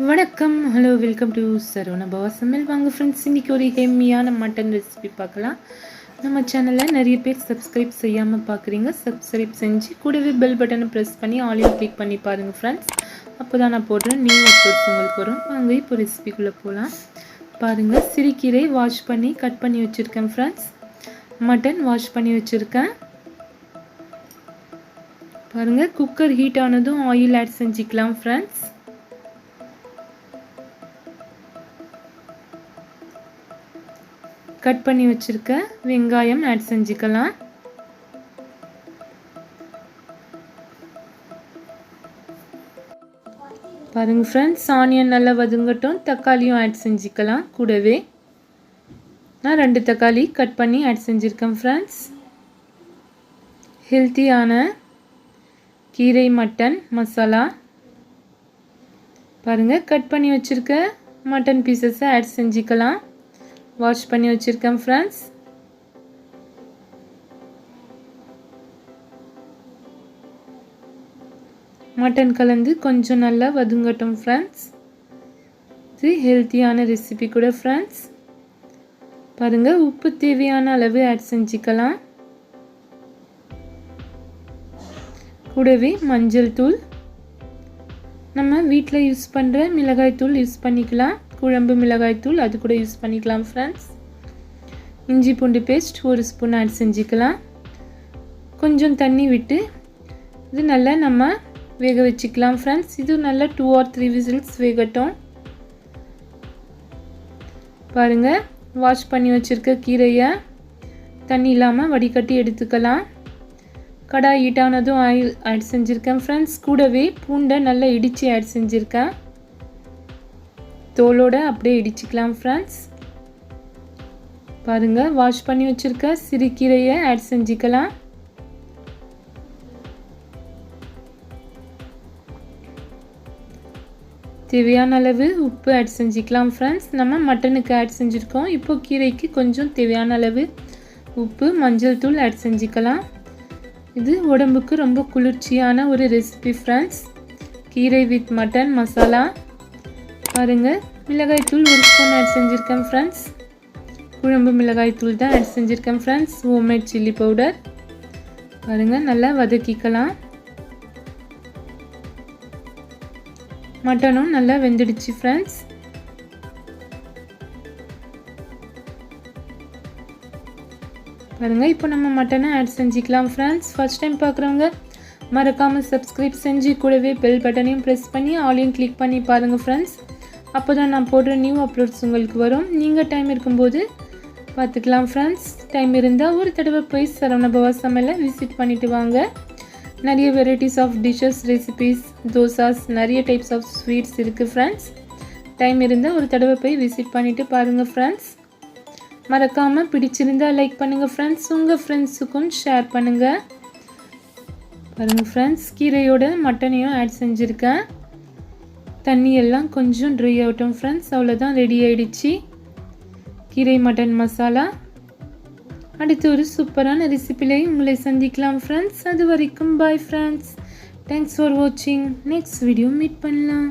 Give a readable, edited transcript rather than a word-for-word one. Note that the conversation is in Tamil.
வணக்கம், ஹலோ, வெல்கம் டு சரவண பவா சமையல். வாங்க ஃப்ரெண்ட்ஸ், இன்றைக்கி ஒரு ஹெம்மியான மட்டன் ரெசிபி பார்க்கலாம். நம்ம சேனலில் நிறைய பேர் சப்ஸ்கிரைப் செய்யாமல் பார்க்குறீங்க. சப்ஸ்கிரைப் செஞ்சு கூடவே பெல் பட்டனை ப்ரெஸ் பண்ணி ஆலியும் கிளிக் பண்ணி பாருங்கள் ஃப்ரெண்ட்ஸ். அப்போ தான் நான் போடுறேன் நியூ அப்லோட்ஸ் உங்களுக்கு வரும். வாங்க இப்போ ரெசிபிக்குள்ளே போகலாம். பாருங்கள், சிறுகீரை வாஷ் பண்ணி கட் பண்ணி வச்சுருக்கேன் ஃப்ரெண்ட்ஸ். மட்டன் வாஷ் பண்ணி வச்சுருக்கேன். பாருங்கள், குக்கர் ஹீட் ஆனதும் ஆயில் ஆட் செஞ்சுக்கலாம் ஃப்ரெண்ட்ஸ். கட் பண்ணி வச்சுருக்க வெங்காயம் ஆட் செஞ்சுக்கலாம். பாருங்கள் ஃப்ரெண்ட்ஸ், ஆனியன் நல்லா வதங்கட்டும். தக்காளியும் ஆட் செஞ்சுக்கலாம். கூடவே நான் 2 தக்காளி கட் பண்ணி ஆட் செஞ்சுருக்கேன் ஃப்ரெண்ட்ஸ். ஹெல்த்தியான கீரை மட்டன் மசாலா. பாருங்கள், கட் பண்ணி வச்சுருக்க மட்டன் பீசஸை ஆட் செஞ்சுக்கலாம். வாஷ் பண்ணி வச்சுருக்கேன் ஃப்ரெண்ட்ஸ். மட்டன் கலந்து கொஞ்சம் நல்லா வதங்கட்டும் ஃப்ரெண்ட்ஸ். இது ஹெல்த்தியான ரெசிபி கூட ஃப்ரெண்ட்ஸ். பாருங்கள், உப்பு தேவையான அளவு ஆட் செஞ்சுக்கலாம். கூடவே மஞ்சள் தூள், நம்ம வீட்டில் யூஸ் பண்ணுற மிளகாய் தூள் யூஸ் பண்ணிக்கலாம். குழம்பு மிளகாய் தூள் அது கூட யூஸ் பண்ணிக்கலாம் ஃப்ரெண்ட்ஸ். இஞ்சி பூண்டு பேஸ்ட் 1 ஸ்பூன் ஆட் செஞ்சுக்கலாம். கொஞ்சம் தண்ணி விட்டு இது நல்லா நம்ம வேக வச்சுக்கலாம் ஃப்ரெண்ட்ஸ். இது நல்லா 2 or 3 விசில்ஸ் வேகட்டும். பாருங்கள், வாஷ் பண்ணி வச்சுருக்க கீரையை தண்ணி இல்லாமல் வடிகட்டி எடுத்துக்கலாம். கடாய் ஹீட்டானதும் ஆயில் ஆட் செஞ்சுருக்கேன் ஃப்ரெண்ட்ஸ். கூடவே பூண்டை நல்லா இடித்து ஆட் செஞ்சுருக்கேன். தோலோடு அப்படியே இடிச்சுக்கலாம் ஃப்ரெண்ட்ஸ். பாருங்கள், வாஷ் பண்ணி வச்சுருக்க சிறுகீரையை ஆட் செஞ்சுக்கலாம். தேவையான அளவு உப்பு ஆட் செஞ்சுக்கலாம் ஃப்ரெண்ட்ஸ். நம்ம மட்டனுக்கு ஆட் செஞ்சுருக்கோம். இப்போ கீரைக்கு கொஞ்சம் தேவையான அளவு உப்பு, மஞ்சள் தூள் ஆட் செஞ்சுக்கலாம். இது உடம்புக்கு ரொம்ப குளிர்ச்சியான ஒரு ரெசிபி ஃப்ரெண்ட்ஸ். கீரை வித் மட்டன் மசாலா. பாருங்கள், மிளகாய் தூள் 1 ஸ்பூன் ஆட் செஞ்சுருக்கேன் ஃப்ரெண்ட்ஸ். குழம்பு மிளகாய் தூள் தான் ஆட் செஞ்சுருக்கேன் ஃப்ரெண்ட்ஸ். Homemade chilli powder. பாருங்கள், நல்லா வதக்கிக்கலாம். மட்டனும் நல்லா வெந்துடுச்சு ஃப்ரெண்ட்ஸ். பாருங்கள், இப்போ நம்ம மட்டனை ஆட் செஞ்சுக்கலாம் ஃப்ரெண்ட்ஸ். ஃபர்ஸ்ட் டைம் பார்க்குறவங்க மறக்காமல் சப்ஸ்கிரைப் செஞ்சு கூடவே பெல் பட்டனையும் ப்ரெஸ் பண்ணி ஆலியும் கிளிக் பண்ணி பாருங்கள் ஃப்ரெண்ட்ஸ். அப்போ தான் நான் போடுற நியூ அப்லோட்ஸ் உங்களுக்கு வரும். நீங்கள் டைம் இருக்கும்போது பார்த்துக்கலாம் ஃப்ரெண்ட்ஸ். டைம் இருந்தால் ஒரு தடவை போய் சரவண பவா சமையலை விசிட் பண்ணிவிட்டு வாங்க. நிறைய varieties of dishes, recipes, dosas, நிறைய டைப்ஸ் ஆஃப் ஸ்வீட்ஸ் இருக்குது ஃப்ரெண்ட்ஸ். டைம் இருந்தால் ஒரு தடவை போய் விசிட் பண்ணிவிட்டு பாருங்கள் ஃப்ரெண்ட்ஸ். மறக்காமல் பிடிச்சிருந்தால் லைக் பண்ணுங்கள் ஃப்ரெண்ட்ஸ். உங்கள் ஃப்ரெண்ட்ஸுக்கும் ஷேர் பண்ணுங்கள். பாருங்கள் ஃப்ரெண்ட்ஸ், கீரையோட மட்டனையும் ஆட் செஞ்சுருக்கேன். தண்ணி எல்லாம் கொஞ்சம் ட்ரை ஆகட்டும் ஃப்ரெண்ட்ஸ். அவ்வளோதான், ரெடி ஆகிடுச்சு கீரை மட்டன் மசாலா. அடுத்து ஒரு சூப்பரான ரெசிபிலையும் உங்களை சந்திக்கலாம் ஃப்ரெண்ட்ஸ். அது வரைக்கும் பாய் ஃப்ரெண்ட்ஸ். தேங்க்ஸ் ஃபார் வாட்சிங். நெக்ஸ்ட் வீடியோ மீட் பண்ணலாம்.